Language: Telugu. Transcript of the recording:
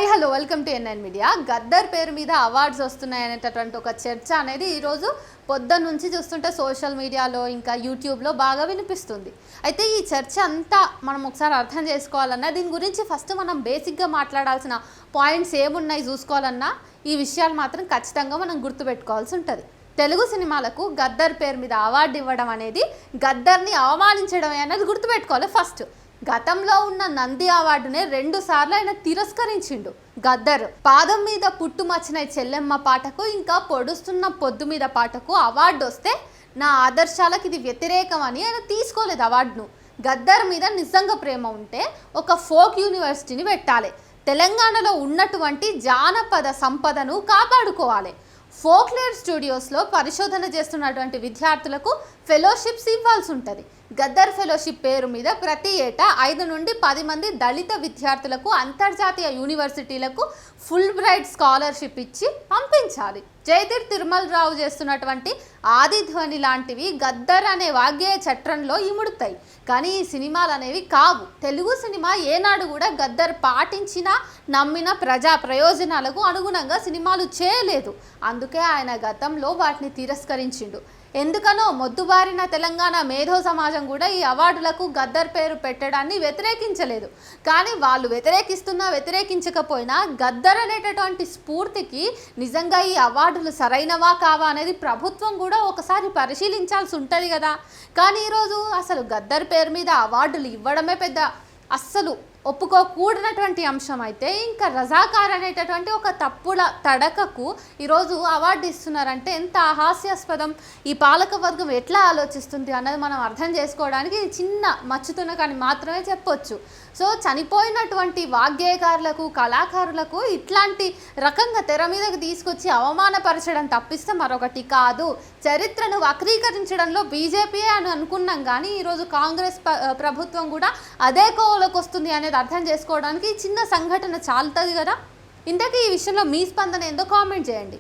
Hi hello welcome to NN media. Gaddar పేరు మీద అవార్డ్స్ వస్తున్నాయనేటటువంటి ఒక చర్చ అనేది ఈరోజు పొద్దున్న నుంచి చూస్తుంటే సోషల్ మీడియాలో ఇంకా యూట్యూబ్లో బాగా వినిపిస్తుంది. అయితే ఈ చర్చ అంతా మనం ఒకసారి అర్థం చేసుకోవాలన్నా దీని గురించి ఫస్ట్ మనం బేసిక్గా మాట్లాడాల్సిన పాయింట్స్ ఏమున్నాయి చూసుకోవాలన్నా ఈ విషయాలు మాత్రం ఖచ్చితంగా మనం గుర్తుపెట్టుకోవాల్సి ఉంటుంది. తెలుగు సినిమాలకు గద్దర్ పేరు మీద అవార్డు ఇవ్వడం అనేది గద్దర్ని అవమానించడం అనేది గుర్తుపెట్టుకోవాలి. ఫస్ట్ గతంలో ఉన్న నంది అవార్డునే 2 సార్లు ఆయన తిరస్కరించిండు గద్దర్. పాదం మీద పుట్టుమచ్చిన చెల్లెమ్మ పాటకు ఇంకా పొడుస్తున్న పొద్దు మీద పాటకు అవార్డు వస్తే నా ఆదర్శాలకు ఇది వ్యతిరేకం అని ఆయన తీసుకోలేదు అవార్డును. గద్దర్ మీద నిజంగా ప్రేమ ఉంటే ఒక ఫోక్ యూనివర్సిటీని పెట్టాలి, తెలంగాణలో ఉన్నటువంటి జానపద సంపదను కాపాడుకోవాలి. ఫోక్లేర్ స్టూడియోస్లో పరిశోధన చేస్తున్నటువంటి విద్యార్థులకు ఫెలోషిప్స్ ఇవ్వాల్సి ఉంటుంది. గద్దర్ ఫెలోషిప్ పేరు మీద ప్రతి ఏటా 5 నుండి 10 మంది దళిత విద్యార్థులకు అంతర్జాతీయ యూనివర్సిటీలకు ఫుల్ బ్రైట్ స్కాలర్షిప్ ఇచ్చి పంపించాలి. జయతీర్ తిరుమల రావు చేస్తున్నటువంటి ఆదిధ్వని లాంటివి గద్దర్ అనే వాగ్గేయ చట్రంలో ఇముడుతాయి, కానీ ఈ సినిమాలు అనేవి కావు. తెలుగు సినిమా ఏనాడు కూడా గద్దర్ పాటించిన నమ్మిన ప్రజా ప్రయోజనాలకు అనుగుణంగా సినిమాలు చేయలేదు. అందుకే ఆయన గతంలో వాటిని తిరస్కరించిండు. ఎందుకనో మొద్దుబారిన తెలంగాణ మేధో సమాజం కూడా ఈ అవార్డులకు గద్దర్ పేరు పెట్టడాన్ని వ్యతిరేకించలేదు. కానీ వాళ్ళు వ్యతిరేకించకపోయినా గద్దర్ అనేటటువంటి స్ఫూర్తికి నిజంగా ఈ అవార్డులు సరైనవా కావా అనేది ప్రభుత్వం కూడా ఒకసారి పరిశీలించాల్సి ఉంటుంది కదా. కానీ ఈరోజు అసలు గద్దర్ పేరు మీద అవార్డులు ఇవ్వడమే పెద్ద అస్సలు ఒప్పుకోకూడనటువంటి అంశం. అయితే ఇంకా రజాకార్ అనేటటువంటి ఒక తప్పుల తడకకు ఈరోజు అవార్డు ఇస్తున్నారంటే ఎంత హాస్యాస్పదం. ఈ పాలక వర్గం ఎట్లా ఆలోచిస్తుంది అన్నది మనం అర్థం చేసుకోవడానికి చిన్న మచ్చుతున్న కానీ మాత్రమే చెప్పొచ్చు. సో చనిపోయినటువంటి వాగ్గేయకారులకు కళాకారులకు ఇట్లాంటి రకంగా తెర మీదకి తీసుకొచ్చి అవమానపరచడం తప్పిస్తే మరొకటి కాదు. చరిత్రను వక్రీకరించడంలో బీజేపీ అని అనుకున్నాం, కానీ ఈరోజు కాంగ్రెస్ ప్రభుత్వం కూడా అదే కోవలోకి వస్తుంది అనేది అర్థం చేసుకోవడానికి చిన్న సంఘటన చాలుతుంది కదా. ఇంతకీ ఈ విషయంలో మీ స్పందన ఏందో కామెంట్ చేయండి.